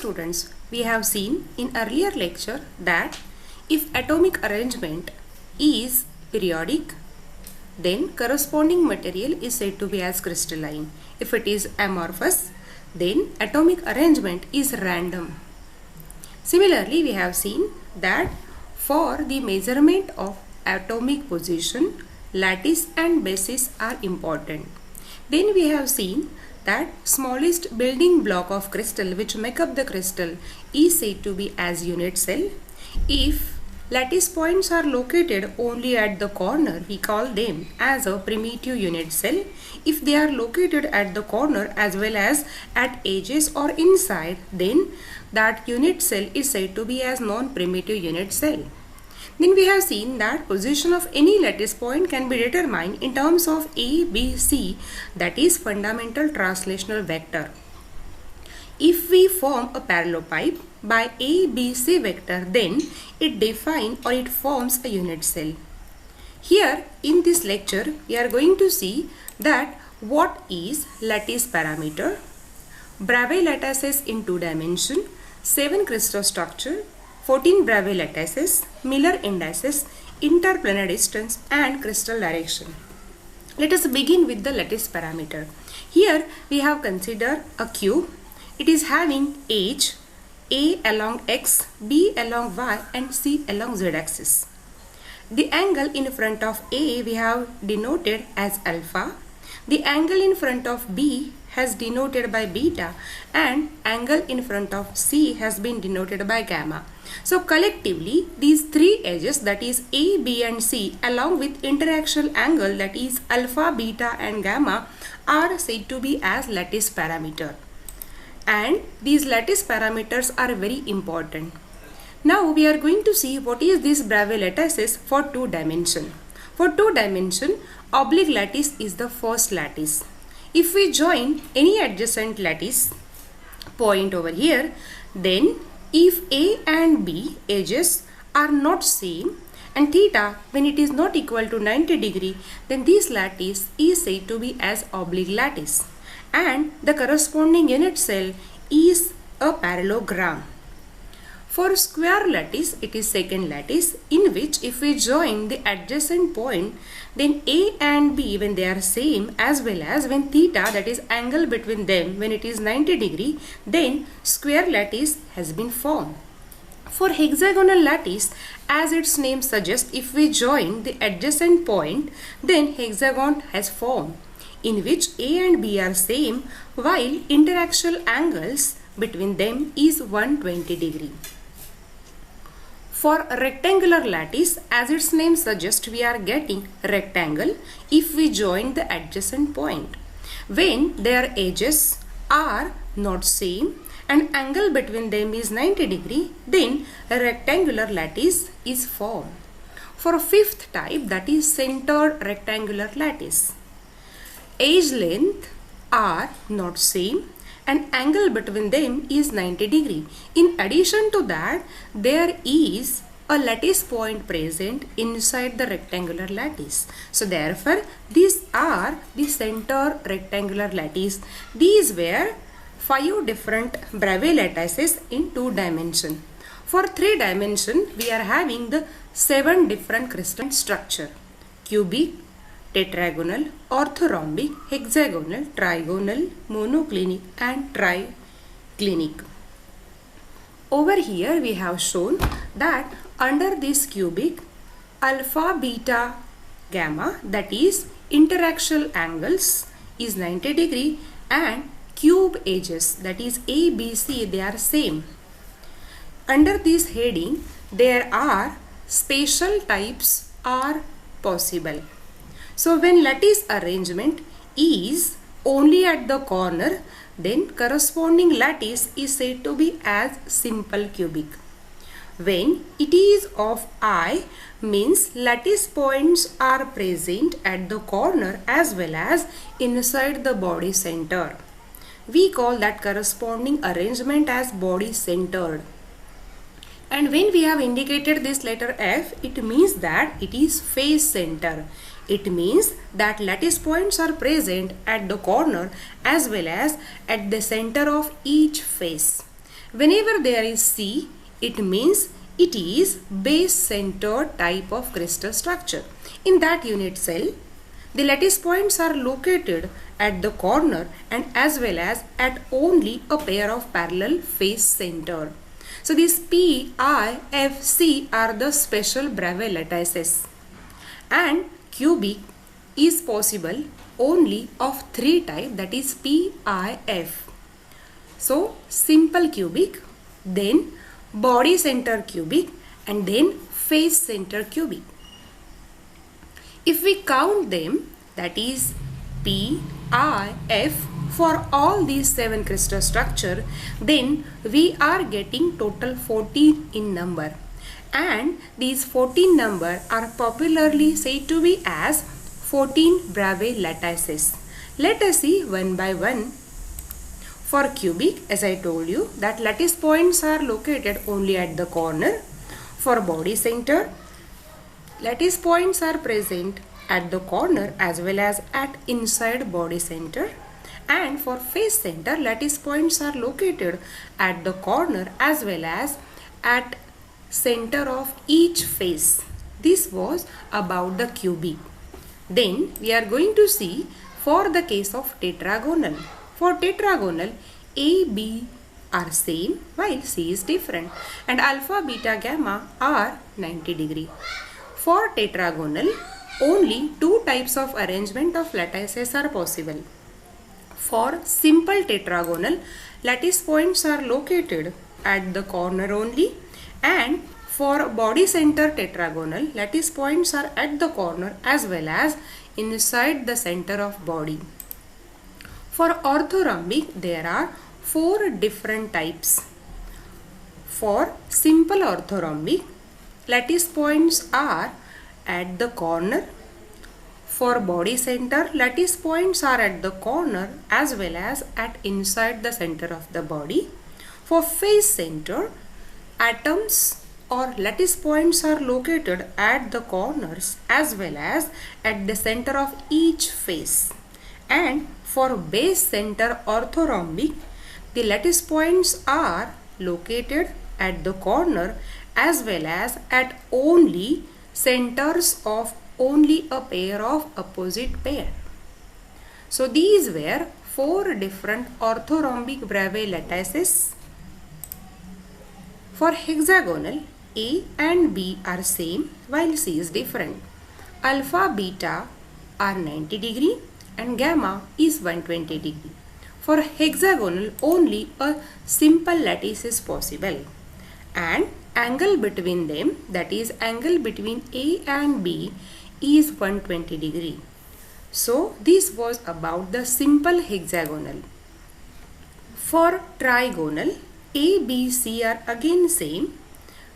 students, we have seen in earlier lecture that if atomic arrangement is periodic, then corresponding material is said to be as crystalline. If it is amorphous, then atomic arrangement is random. Similarly, we have seen that for the measurement of atomic position, lattice and basis are important. Then we have seen that smallest building block of crystal which make up the crystal is said to be as unit cell. If lattice points are located only at the corner, we call them as a primitive unit cell. If they are located at the corner as well as at edges or inside, then that unit cell is said to be as non-primitive unit cell. Then we have seen that position of any lattice point can be determined in terms of A, B, C, that is fundamental translational vector. If we form a parallelepiped by A, B, C vector, then it defines or it forms a unit cell. Here in this lecture, we are going to see that what is lattice parameter, Bravais lattices in 2 dimensions, 7 crystal structure, 14 Bravais lattices, Miller indices, interplanar distance and crystal direction. Let us begin with the lattice parameter. Here we have considered a cube. It is having edge A along x, B along y and C along z axis. The angle in front of A we have denoted as alpha. The angle in front of B has denoted by beta and angle in front of C has been denoted by gamma. So collectively these three edges, that is A, B and C, along with interaction angle, that is alpha, beta and gamma, are said to be as lattice parameter. And these lattice parameters are very important. Now we are going to see what is this Bravais lattices for 2 dimension. For 2 dimension, oblique lattice is the first lattice. If we join any adjacent lattice point over here, then if A and B edges are not same and theta when it is not equal to 90 degree, then this lattice is said to be as oblique lattice and the corresponding unit cell is a parallelogram. For square lattice, it is second lattice, in which if we join the adjacent point, then A and B when they are same, as well as when theta, that is angle between them, when it is 90 degree, then square lattice has been formed. For hexagonal lattice, as its name suggests, if we join the adjacent point, then hexagon has formed, in which A and B are same while interaction angles between them is 120 degree. For rectangular lattice, as its name suggests, we are getting rectangle if we join the adjacent point. When their edges are not same and angle between them is 90 degree, then a rectangular lattice is formed. For a fifth type, that is centered rectangular lattice, edge length are not same and angle between them is 90 degree. In addition to that, there is a lattice point present inside the rectangular lattice. So therefore, these are the center rectangular lattice. These were 5 different Bravais lattices in 2 dimensions. For 3 dimensions, we are having the 7 different crystal structure: cubic, tetragonal, orthorhombic, hexagonal, trigonal, monoclinic and triclinic. Over here we have shown that under this cubic, alpha, beta, gamma, that is interaction angles is 90 degree and cube edges, that is A, B, C, they are same. Under this heading, there are spatial types are possible. So when lattice arrangement is only at the corner, then corresponding lattice is said to be as simple cubic. When it is of I, means lattice points are present at the corner as well as inside the body center. We call that corresponding arrangement as body centered. And when we have indicated this letter F, it means that it is face center. It means that lattice points are present at the corner as well as at the center of each face. Whenever there is C, it means it is base-centered type of crystal structure. In that unit cell, the lattice points are located at the corner and as well as at only a pair of parallel face center. So these P, I, F, C are the special Bravais lattices, and cubic is possible only of three types, that is P, I, F. So simple cubic, then body center cubic, and then face center cubic. If we count them, that is P, I, F, for all these 7 crystal structure, then we are getting total 14 in number, and these 14 number are popularly said to be as 14 Bravais lattices. Let us see one by one. For cubic, as I told you, that lattice points are located only at the corner. For body center, lattice points are present at the corner as well as at inside body center. And for face center, lattice points are located at the corner as well as at center of each face. This was about the cubic. Then we are going to see for the case of tetragonal. For tetragonal, A, B are same while C is different, and alpha, beta, gamma are 90 degree. For tetragonal, only 2 types of arrangement of lattices are possible. For simple tetragonal, lattice points are located at the corner only, and for body center tetragonal, lattice points are at the corner as well as inside the center of body. For orthorhombic, there are 4 different types. For simple orthorhombic, lattice points are at the corner. For body center, lattice points are at the corner as well as at inside the center of the body. For face center, atoms or lattice points are located at the corners as well as at the center of each face. And for base center orthorhombic, the lattice points are located at the corner as well as at only centers of only a pair of opposite pair. So these were 4 different orthorhombic Bravais lattices. For hexagonal, A and B are same while C is different. Alpha, beta are 90 degree and gamma is 120 degree. For hexagonal, only a simple lattice is possible, and angle between them, that is angle between A and B, is 120 degree. So this was about the simple hexagonal. For trigonal, A, B, C are again same,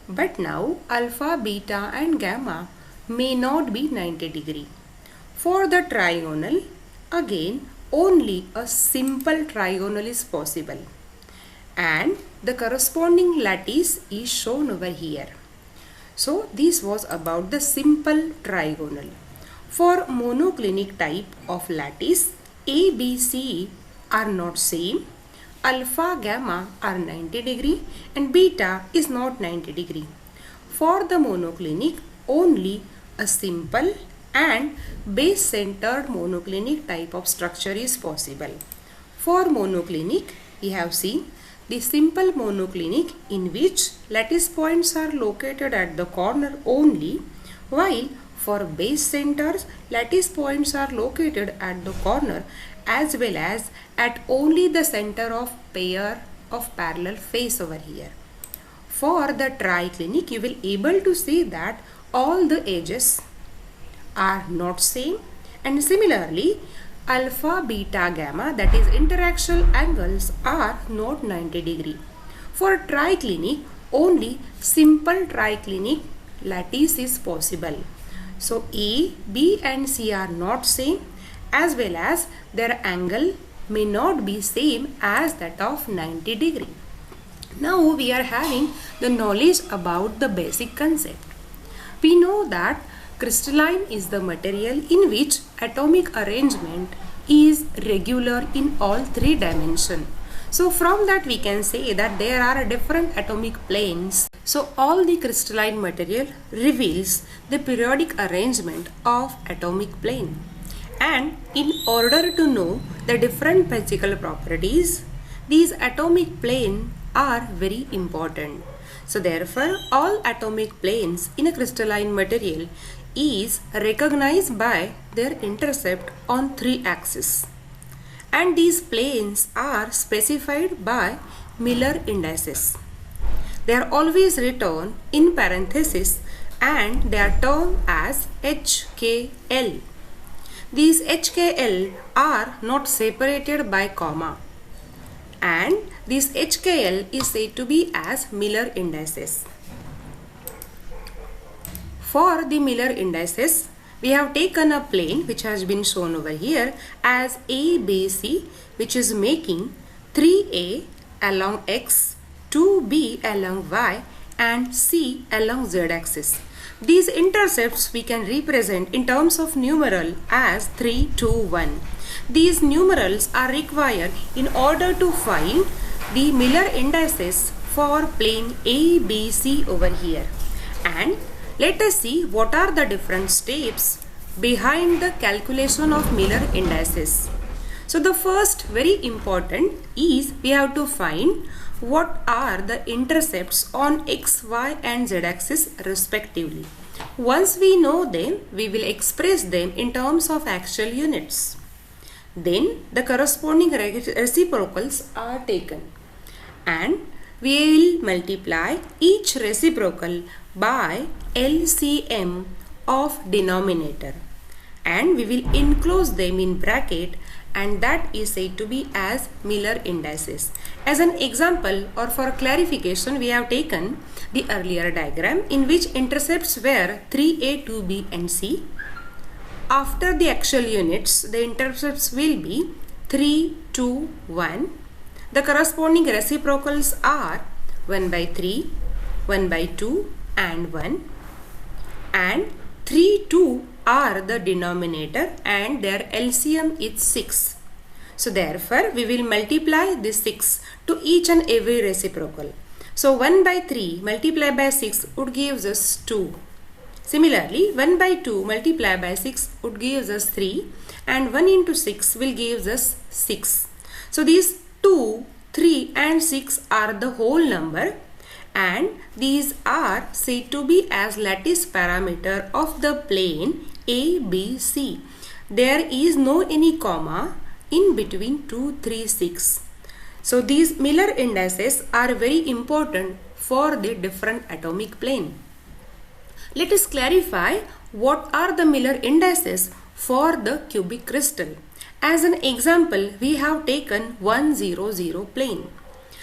but now alpha, beta and gamma may not be 90 degree. For the trigonal, again only a simple trigonal is possible, and the corresponding lattice is shown over here. So this was about the simple trigonal. For monoclinic type of lattice, A, B, C are not same. Alpha, gamma are 90 degree and beta is not 90 degree. For the monoclinic, only a simple and base-centered monoclinic type of structure is possible. For monoclinic, we have seen the simple monoclinic in which lattice points are located at the corner only, while for base centers, lattice points are located at the corner as well as at only the center of pair of parallel face over here. For the triclinic, you will able to see that all the edges are not same, and similarly alpha, beta, gamma, that is interaxial angles, are not 90 degree. For triclinic, only simple triclinic lattice is possible. So A, B and C are not same, as well as their angle may not be same as that of 90 degree. Now we are having the knowledge about the basic concept. We know that crystalline is the material in which atomic arrangement is regular in all 3 dimensions. So from that we can say that there are different atomic planes. So all the crystalline material reveals the periodic arrangement of atomic plane. And in order to know the different physical properties, these atomic planes are very important. So therefore all atomic planes in a crystalline material is recognized by their intercept on 3 axes. And these planes are specified by Miller indices. They are always written in parentheses and they are termed as HKL. These HKL are not separated by comma, and this HKL is said to be as Miller indices. For the Miller indices, we have taken a plane which has been shown over here as ABC, which is making 3A along X, 2B along Y and C along Z axis. These intercepts we can represent in terms of numeral as 3, 2, 1. These numerals are required in order to find the Miller indices for plane ABC over here. And let us see what are the different steps behind the calculation of Miller indices. So the first very important is we have to find what are the intercepts on X, Y and Z axis respectively. Once we know them, we will express them in terms of actual units. Then the corresponding reciprocals are taken and we will multiply each reciprocal by LCM of denominator and we will enclose them in bracket, and that is said to be as Miller indices. As an example or for clarification, we have taken the earlier diagram in which intercepts were 3A, 2B and C. After the actual units, the intercepts will be 3, 2, 1. The corresponding reciprocals are 1 by 3, 1 by 2 and 1. And 3, 2 are the denominator and their LCM is 6. So therefore we will multiply this 6 to each and every reciprocal. So 1 by 3 multiplied by 6 would give us 2. Similarly 1 by 2 multiplied by 6 would give us 3 and 1 into 6 will give us 6. So these 2, 3 and 6 are the whole number, and these are said to be as lattice parameter of the plane ABC. There is no any comma in between 2, 3, 6. So these Miller indices are very important for the different atomic plane. Let us clarify what are the Miller indices for the cubic crystal. As an example, we have taken 100 plane.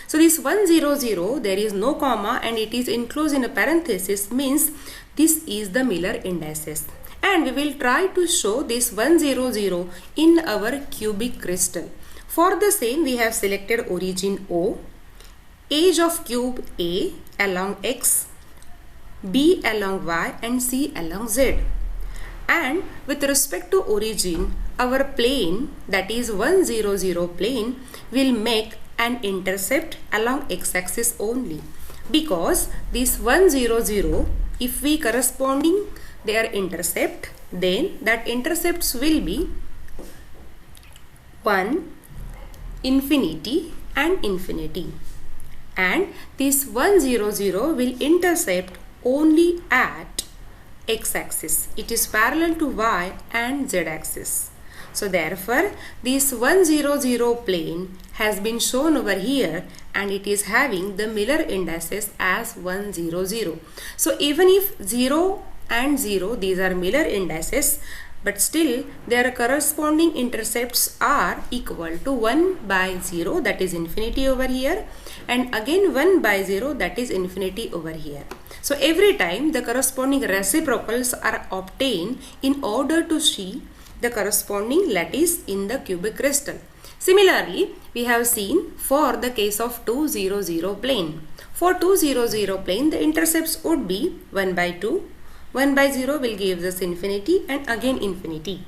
So this 100, there is no comma and it is enclosed in a parenthesis, means this is the Miller indices. And we will try to show this 100 in our cubic crystal. For the same, we have selected origin O, edge of cube A along X, B along Y and C along Z. And with respect to origin, our plane, that is 100 plane, will make an intercept along x-axis only, because this 100, if we corresponding their intercept, then that intercepts will be 1, infinity and infinity, and this 100 will intercept only at x-axis. It is parallel to y and z-axis. So therefore this 100 plane has been shown over here and it is having the Miller indices as 100. So even if 0 and 0, these are Miller indices, but still their corresponding intercepts are equal to 1 by 0, that is infinity over here, and again 1 by 0, that is infinity over here. So every time the corresponding reciprocals are obtained in order to see the corresponding lattice in the cubic crystal. Similarly, we have seen for the case of 200 plane. For 200 plane, the intercepts would be 1 by 2. 1 by 0 will give us infinity and again infinity.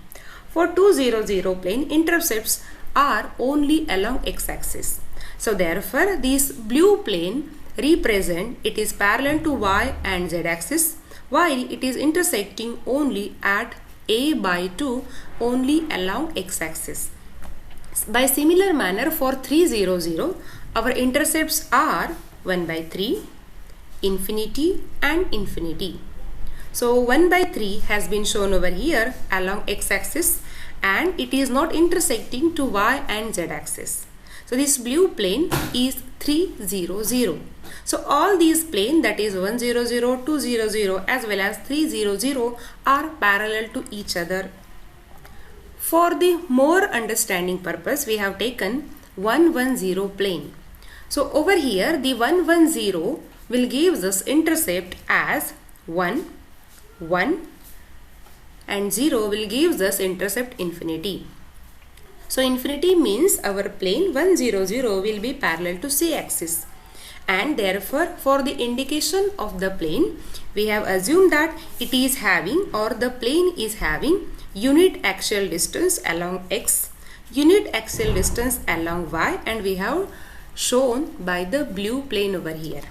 For 200 plane, intercepts are only along x-axis. So therefore this blue plane represent it is parallel to y and z axis, while it is intersecting only at a by 2 only along x axis. By similar manner for 3 0 0, our intercepts are 1 by 3, infinity and infinity. So 1 by 3 has been shown over here along x axis, and it is not intersecting to y and z axis. So this blue plane is 3 0 0. So all these plane, that is 1 0 0, 2 0 0 as well as 3 0 0 are parallel to each other. For the more understanding purpose, we have taken 1 1 0 plane. So over here the 1 1 0 will give us intercept as 1 1 and 0 will give us intercept infinity. So infinity means our plane 1 0 0 will be parallel to c axis, and therefore for the indication of the plane we have assumed that it is having, or the plane is having, unit axial distance along x, unit axial distance along y, and we have shown by the blue plane over here.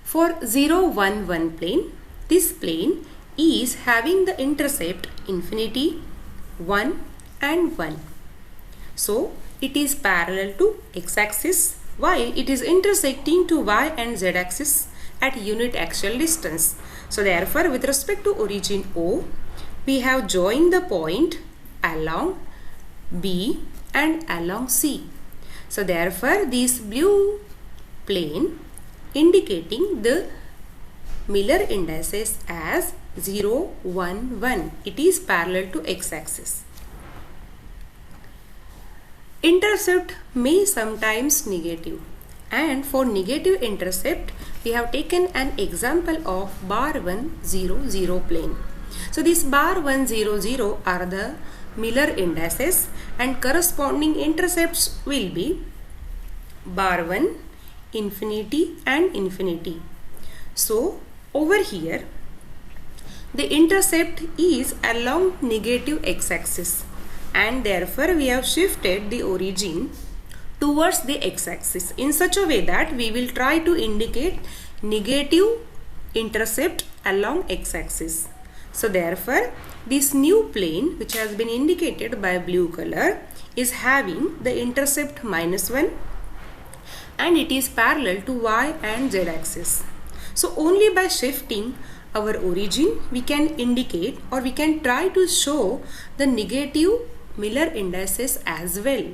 For 0 1 1 plane, this plane is having the intercept infinity, 1 and 1. So it is parallel to x axis, while it is intersecting to y and z axis at unit axial distance. So therefore with respect to origin O, we have joined the point along B and along C. So therefore this blue plane indicating the Miller indices as 0 1 1. It is parallel to x axis. Intercept may sometimes negative, and for negative intercept we have taken an example of bar 1 0 0 plane. So this bar 1 0 0 are the Miller indices, and corresponding intercepts will be bar 1, infinity and infinity. So over here the intercept is along negative x axis, and therefore we have shifted the origin towards the x axis in such a way that we will try to indicate negative intercept along x axis. So therefore this new plane, which has been indicated by blue color, is having the intercept -1, and it is parallel to y and z axis. So only by shifting our origin we can indicate, or we can try to show the negative Miller indices as well,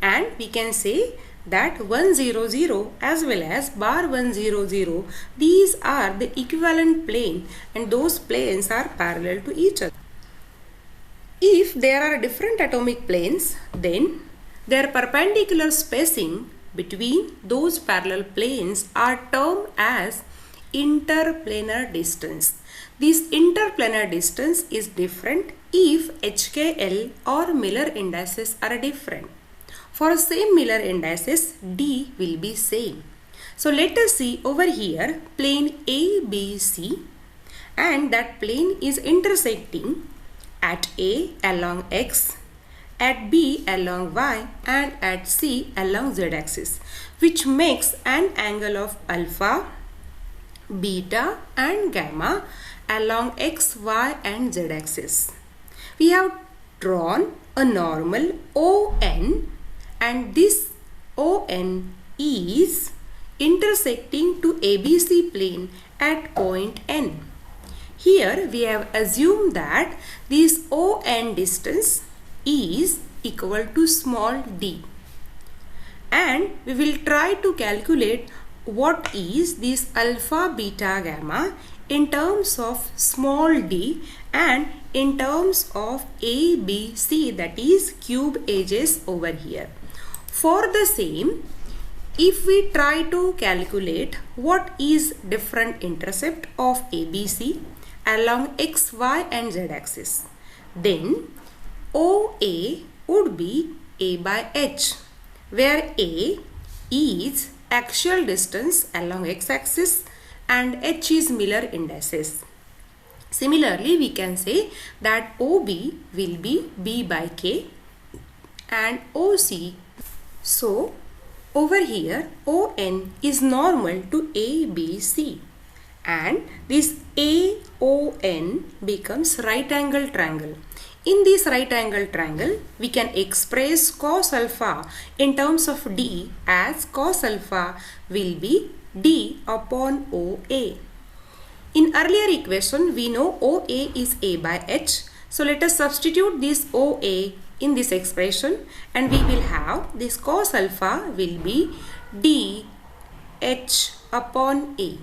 and we can say that 1 0 0 as well as bar 1 0 0, these are the equivalent plane, and those planes are parallel to each other. If there are different atomic planes, then their perpendicular spacing between those parallel planes are termed as interplanar distance. This interplanar distance is different if HKL or Miller indices are different. For same Miller indices, D will be same. So let us see over here plane ABC, and that plane is intersecting at A along X, at B along Y, and at C along Z axis, which makes an angle of alpha, beta and gamma along X, Y and Z axis. We have drawn a normal ON, and this ON is intersecting to ABC plane at point N. Here we have assumed that this ON distance is equal to small d, and we will try to calculate what is this alpha, beta, gamma in terms of small d and in terms of A, B, C, that is cube edges over here. For the same, if we try to calculate what is different intercept of ABC along X, Y and Z axis, then OA would be A by H, where A is axial distance along X axis and H is Miller indices. Similarly, we can say that OB will be B by K and OC So over here ON is normal to ABC, and this AON becomes right angle triangle. In this right angle triangle, we can express cos alpha in terms of D, as cos alpha will be D upon OA. In earlier equation, we know OA is A by H. So let us substitute this OA in this expression, and we will have this cos alpha will be D H upon A.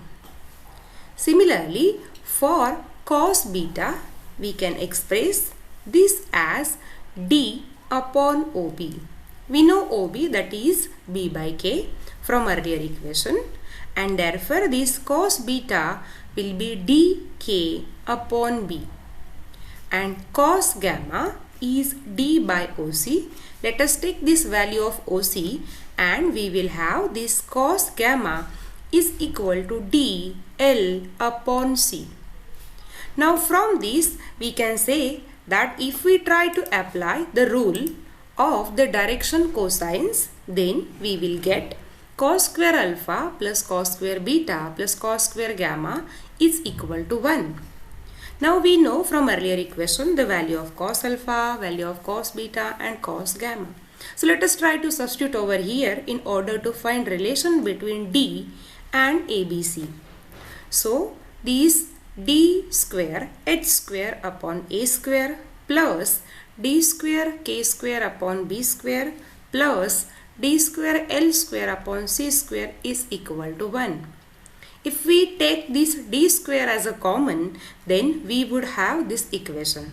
Similarly, for cos beta, we can express this as D upon OB. We know OB, that is B by K, from earlier equation, and therefore this cos beta will be dk upon B, and cos gamma is D by OC. Let us take this value of OC, and we will have this cos gamma is equal to D L upon C. Now from this we can say that if we try to apply the rule of the direction cosines, then we will get cos square alpha plus cos square beta plus cos square gamma is equal to 1. Now we know from earlier equation the value of cos alpha, value of cos beta and cos gamma. So let us try to substitute over here in order to find relation between D and ABC. So these D square H square upon A square plus D square K square upon B square plus D square L square upon C square is equal to 1. If we take this D square as a common, then we would have this equation.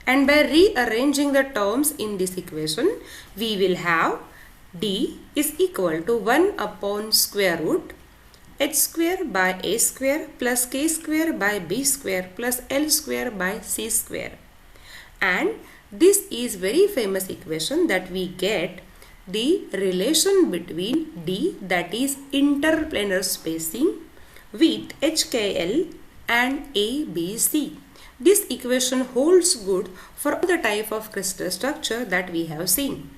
And by rearranging the terms in this equation, we will have D is equal to 1 upon square root H square by A square plus K square by B square plus L square by C square. And this is very famous equation that we get the relation between D, that is interplanar spacing, with HKL and ABC. This equation holds good for all the type of crystal structure that we have seen.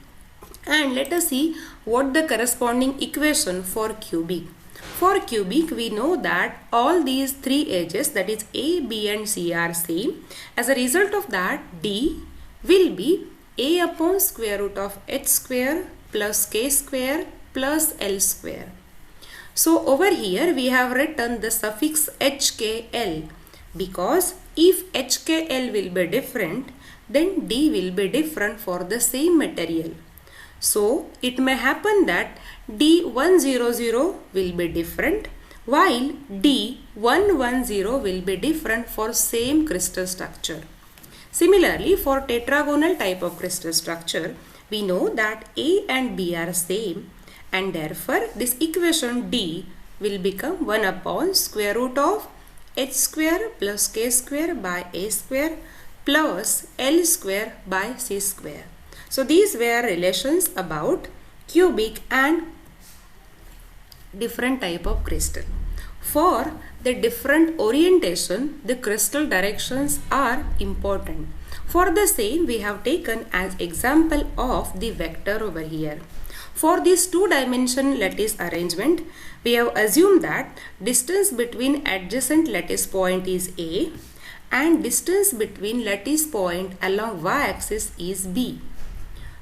And let us see what the corresponding equation for cubic. For cubic, we know that all these three edges, that is A, B and C, are same. As a result of that, D will be A upon square root of H square plus K square plus L square. So over here we have written the suffix HKL, because if HKL will be different, then D will be different for the same material. So it may happen that D100 will be different, while D110 will be different for same crystal structure. Similarly, for tetragonal type of crystal structure, we know that A and B are same, and therefore this equation D will become 1 upon square root of H square plus K square by A square plus L square by C square. So these were relations about cubic and different type of crystal. For the different orientation, the crystal directions are important. For the same, we have taken as example of the vector over here. For this two-dimension lattice arrangement, we have assumed that distance between adjacent lattice point is A and distance between lattice point along y-axis is B.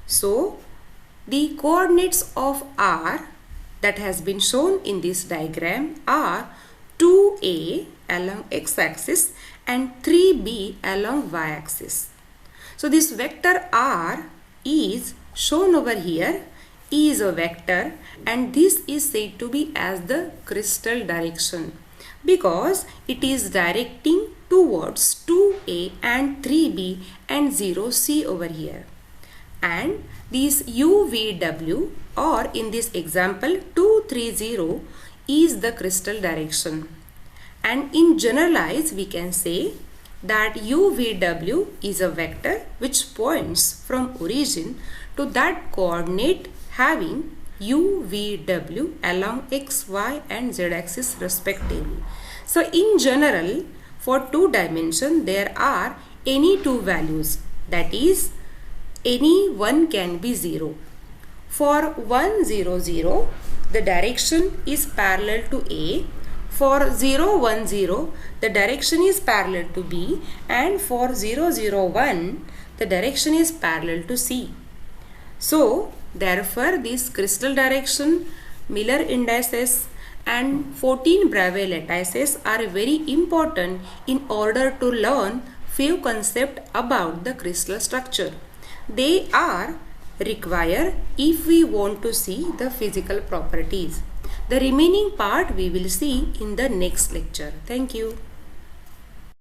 So the coordinates of R that has been shown in this diagram are 2A along x-axis and 3B along y-axis. So this vector R is shown over here, E is a vector, and this is said to be as the crystal direction because it is directing towards 2A and 3B and 0C over here. And this UVW, or in this example 230, is the crystal direction. And in generalize, we can say that UVW is a vector which points from origin to that coordinate having UVW along x, y and z axis respectively. So in general, for two dimension there are any two values, that is any one can be 0. For 1, 0, 0, the direction is parallel to A. For 0, 1, 0, the direction is parallel to B. And for 0, 0, 1, the direction is parallel to C. So, therefore, this crystal direction, Miller indices and 14 Bravais lattices are very important in order to learn few concepts about the crystal structure. They are required if we want to see the physical properties. The remaining part we will see in the next lecture. Thank you.